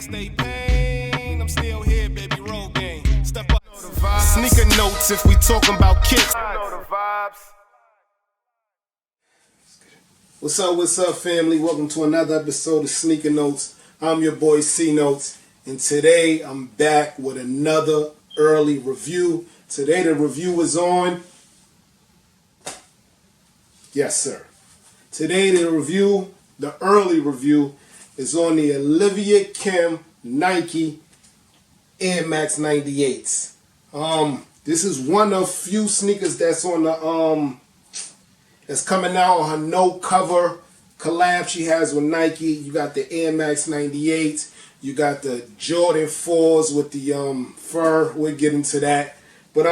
stay pain, I'm still here, baby, roll game. Step up. Sneaker notes if we talking about kicks. What's up, family? Welcome to another episode of Sneaker Notes. I'm your boy C.NOTES, and today I'm back with another early review. Today the review is on... Yes, sir. Today the early review, is on the Olivia Kim Nike AIRMAX 98s. This is one of few sneakers that's on the that's coming out on her no cover collab she has with Nike. You got the AIRMAX 98s, you got the Jordan 4s with the fur. We'll get into that. But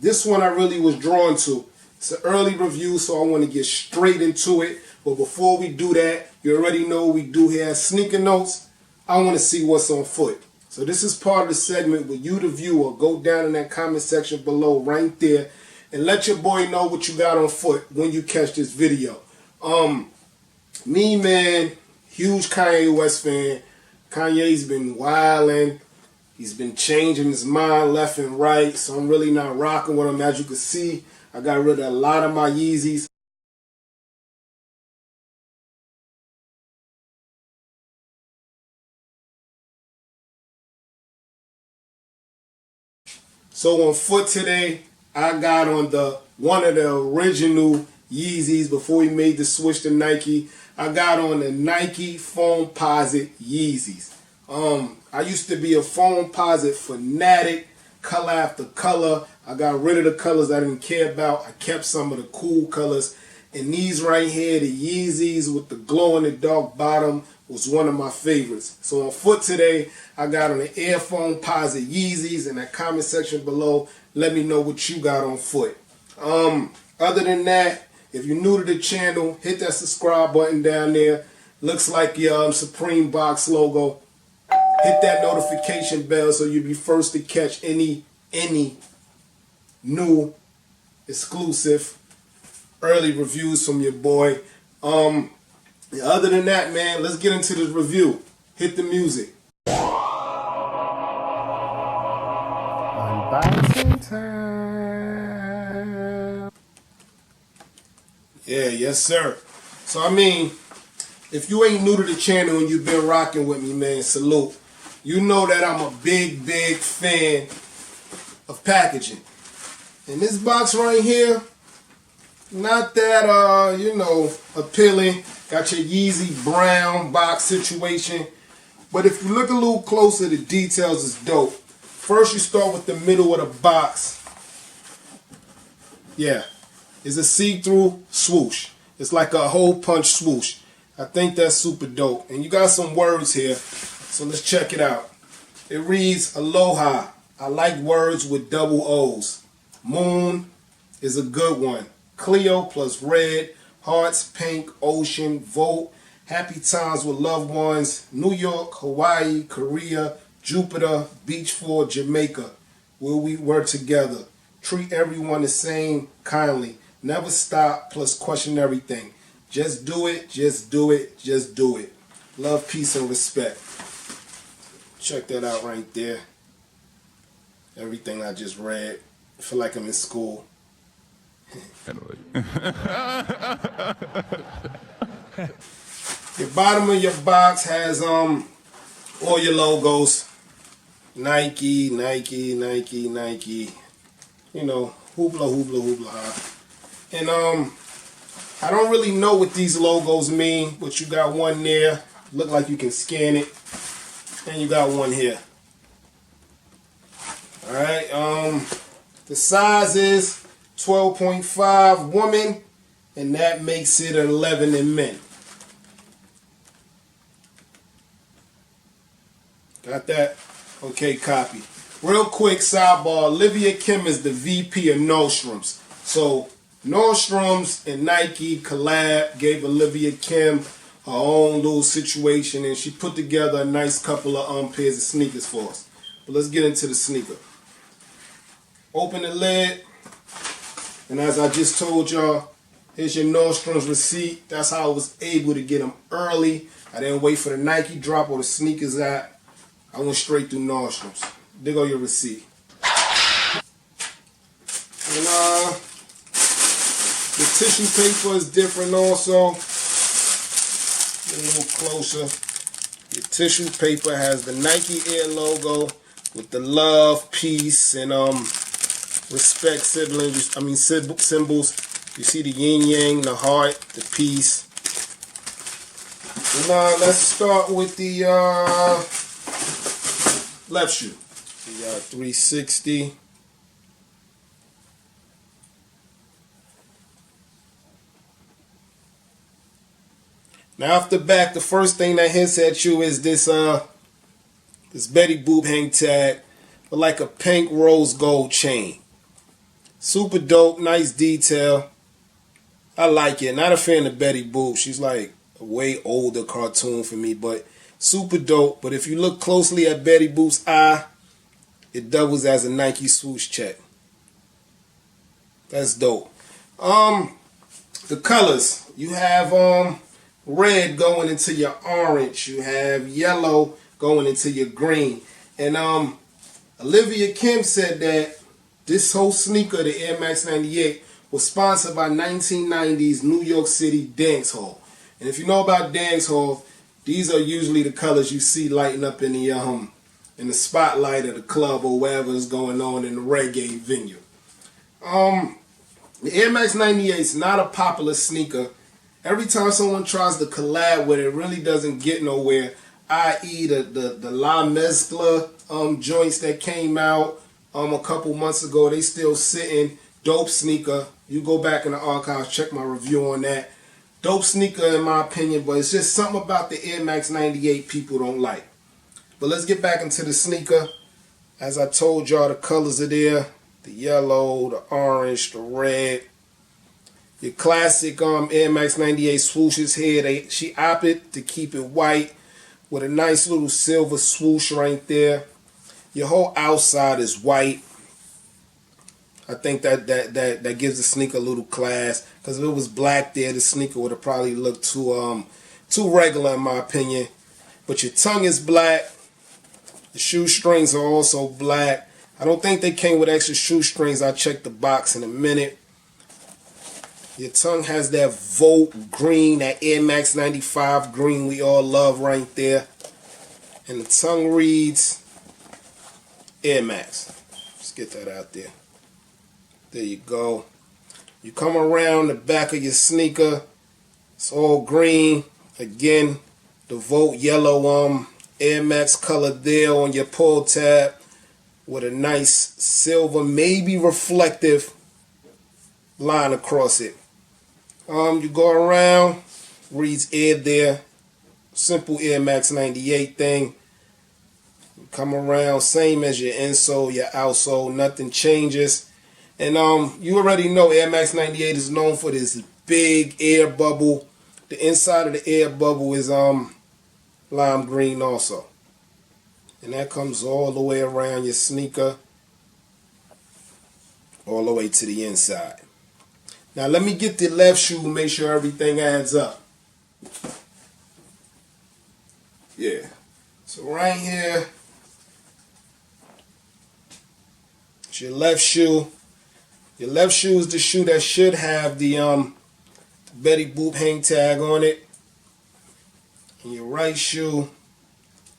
this one I really was drawn to. It's an early review, so I want to get straight into it. But before we do that, you already know we do here at Sneaker Notes. I want to see what's on foot. So this is part of the segment where you, the viewer, go down in that comment section below right there and let your boy know what you got on foot when you catch this video. Me, man, huge Kanye West fan. Kanye's been wilding. He's been changing his mind left and right, so I'm really not rocking with him. As you can see, I got rid of a lot of my Yeezys. So on foot today, I got on one of the original Yeezys before he made the switch to Nike. I got on the Nike Foamposite Yeezys. I used to be a Foamposite fanatic, color after color. I got rid of the colors I didn't care about. I kept some of the cool colors. And these right here, the Yeezys with the glow-in-the-dark bottom, was one of my favorites. So on foot today, I got on the Air Foamposite Yeezys. In that comment section below, let me know what you got on foot. Other than that, if you're new to the channel, hit that subscribe button down there. Looks like your Supreme Box logo. Hit that notification bell so you'll be first to catch any new exclusive early reviews from your boy. Other than that, man, let's get into this review. Hit the music. Unboxing time. Yeah, yes, sir. So, I mean, if you ain't new to the channel and you've been rocking with me, man, salute. You know that I'm a big fan of packaging. And this box right here, not that, appealing. Got your Yeezy brown box situation. But if you look a little closer, the details is dope. First, you start with the middle of the box. Yeah, it's a see-through swoosh. It's like a hole punch swoosh. I think that's super dope. And you got some words here, so let's check it out. It reads, Aloha. I like words with double O's. Moon is a good one. Cleo plus red. Hearts, pink, ocean, vote. Happy times with loved ones. New York, Hawaii, Korea, Jupiter, Beach for Jamaica. Where we were together. Treat everyone the same kindly. Never stop plus question everything. Just do it, just do it, just do it. Love, peace, and respect. Check that out right there. Everything I just read. I feel like I'm in school. The bottom of your box has all your logos. Nike, Nike, Nike, Nike. You know, hoopla, hoopla, hoopla, ha. And I don't really know what these logos mean, but you got one there. Look like you can scan it. And you got one here. Alright, the size is 12.5 woman, and that makes it 11 in men. Got that? Okay, copy. Real quick sidebar, Olivia Kim is the VP of Nordstrom's. So Nordstrom's and Nike collab, gave Olivia Kim her own little situation, and she put together a nice couple of pairs of sneakers for us. But let's get into the sneaker. Open the lid, and as I just told y'all, here's your Nordstrom's receipt. That's how I was able to get them early. I didn't wait for the Nike drop or the sneakers app. I went straight through Nordstrom's. There go your receipt. And the tissue paper is different also. Get a little closer. Your tissue paper has the Nike Air logo with the love, peace, and respect symbols. You see the yin yang, the heart, the peace. And let's start with the left shoe. We got 360. Now off the back, the first thing that hits at you is this this Betty Boop hang tag with like a pink rose gold chain. Super dope, nice detail. I like it. Not a fan of Betty Boop. She's like a way older cartoon for me, but super dope. But if you look closely at Betty Boop's eye, it doubles as a Nike swoosh check. That's dope. The colors. You have red going into your orange. You have yellow going into your green. And Olivia Kim said that this whole sneaker, the Air Max 98, was sponsored by 1990s New York City Dancehall. And if you know about dancehall, these are usually the colors you see lighting up in the spotlight of the club or wherever is going on in the reggae venue. The Air Max 98 is not a popular sneaker. Every time someone tries to collab with it, it really doesn't get nowhere. I.e. the La Mezcla joints that came out a couple months ago, they still sitting. Dope sneaker. You go back in the archives, check my review on that. Dope sneaker in my opinion, but it's just something about the Air Max 98 people don't like. But let's get back into the sneaker. As I told y'all, the colors are there. The yellow, the orange, the red. Your classic Air Max 98 swooshes here. She opted to keep it white with a nice little silver swoosh right there. Your whole outside is white. I think that gives the sneaker a little class. Because if it was black there, the sneaker would have probably looked too regular in my opinion. But your tongue is black. The shoestrings are also black. I don't think they came with extra shoestrings. I'll check the box in a minute. Your tongue has that Volt green, that Air Max 95 green we all love right there. And the tongue reads Air Max. Let's get that out there. There you go. You come around the back of your sneaker. It's all green. Again, the Volt yellow Air Max color there on your pull tab with a nice silver, maybe reflective line across it. You go around, reads Air there. Simple Air Max 98 thing. You come around, same as your insole, your outsole, nothing changes. And you already know Air Max 98 is known for this big air bubble. The inside of the air bubble is lime green also. And that comes all the way around your sneaker, all the way to the inside. Now let me get the left shoe and make sure everything adds up. Yeah. So right here, it's your left shoe. Your left shoe is the shoe that should have the Betty Boop hang tag on it. And your right shoe,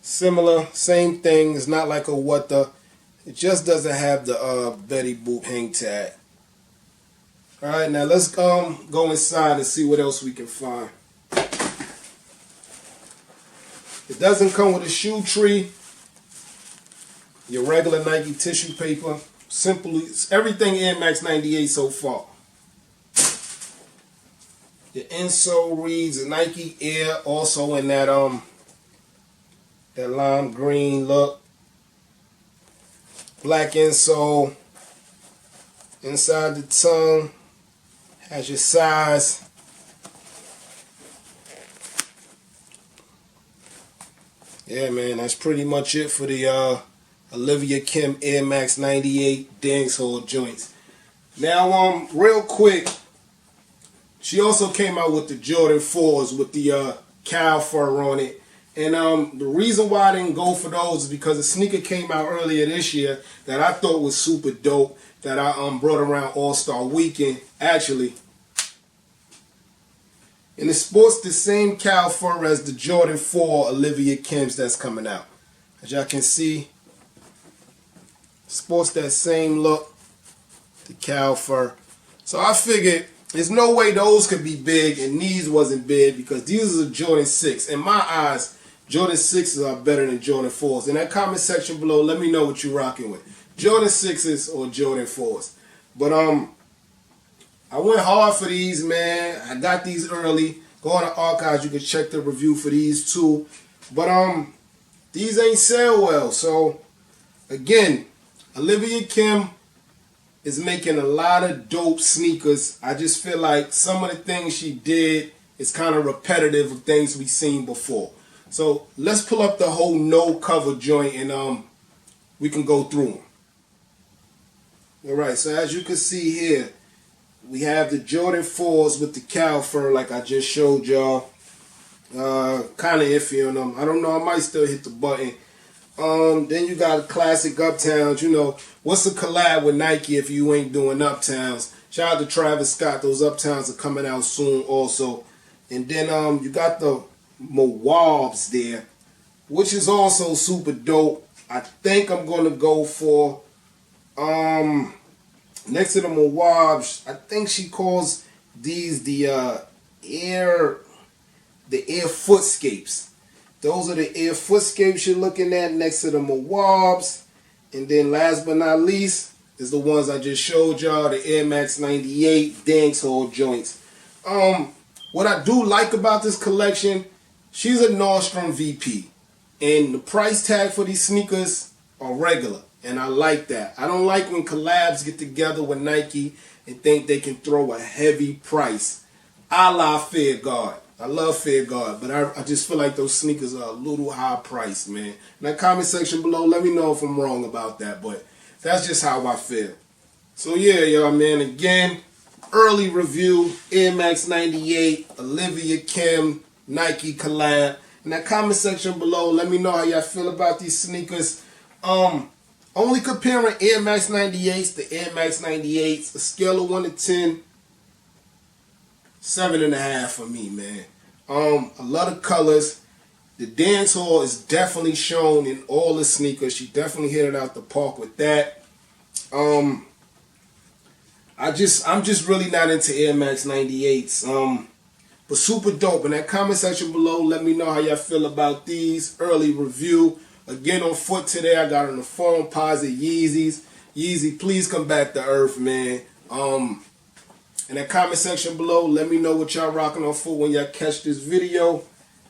similar, same thing. It's not like a what the. It just doesn't have the Betty Boop hang tag. Alright, now let's go inside and see what else we can find. It doesn't come with a shoe tree. Your regular Nike tissue paper. Simply, everything Air Max 98 so far. Your insole reads Nike Air, also in that that lime green look. Black insole. Inside the tongue has your size. Yeah, man, that's pretty much it for the Olivia Kim Air Max 98 dancehall joints. Now, real quick, she also came out with the Jordan 4s with the cow fur on it And the reason why I didn't go for those is because a sneaker came out earlier this year that I thought was super dope that I brought around All-Star Weekend, actually. And it sports the same cow fur as the Jordan 4 Olivia Kim's that's coming out. As y'all can see, sports that same look, the cow fur. So I figured there's no way those could be big and these wasn't big because these are Jordan 6. In my eyes, Jordan 6s are better than Jordan 4s. In that comment section below, let me know what you're rocking with. Jordan 6s or Jordan 4s. But I went hard for these, man. I got these early. Go on the archives, you can check the review for these too. But these ain't sell well. So again, Olivia Kim is making a lot of dope sneakers. I just feel like some of the things she did is kind of repetitive of things we've seen before. So let's pull up the whole no cover joint and we can go through them. Alright, so as you can see here, we have the Jordan 4s with the cow fur like I just showed y'all. Kind of iffy on them. I don't know, I might still hit the button. Then you got classic Uptowns. You know, what's a collab with Nike if you ain't doing Uptowns? Shout out to Travis Scott. Those Uptowns are coming out soon also. And then you got the Moabs there, which is also super dope. I think I'm going to go for next to the Moabs, I think she calls these the air footscapes. Those are the air footscapes you're looking at next to the Moabs. And then last but not least is the ones I just showed y'all, the AIRMAX 98 DANCEHALL joints. What I do like about this collection, she's a Nordstrom VP. And the price tag for these sneakers are regular. And I like that. I don't like when collabs get together with Nike and think they can throw a heavy price. A la Fear Guard. I love Fear Guard, but I just feel like those sneakers are a little high priced, man. In that comment section below, let me know if I'm wrong about that, but that's just how I feel. So yeah, y'all, man, again, early review, AIRMAX 98, Olivia Kim, Nike collab. In that comment section below, let me know how y'all feel about these sneakers. Only comparing AIRMAX 98s to AIRMAX 98s, a scale of 1 to 10, 7.5 for me, man. A lot of colors. The dancehall is definitely shown in all the sneakers. She definitely hit it out the park with that. I'm just really not into AIRMAX 98s. But super dope. In that comment section below, let me know how y'all feel about these. Early review. Again, on foot today, I got on the phone, Posit Yeezys. Yeezy, please come back to earth, man. In that comment section below, let me know what y'all rocking on foot when y'all catch this video.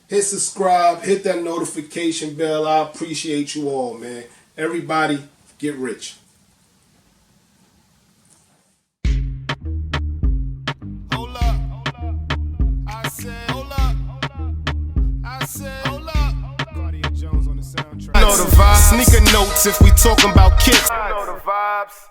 Hit subscribe, hit that notification bell. I appreciate you all, man. Everybody, get rich. Hold up. I said, hold up. I said, hold up. Jones on the soundtrack. You know the vibes. Sneaker notes if we talking about kicks. You know the vibes.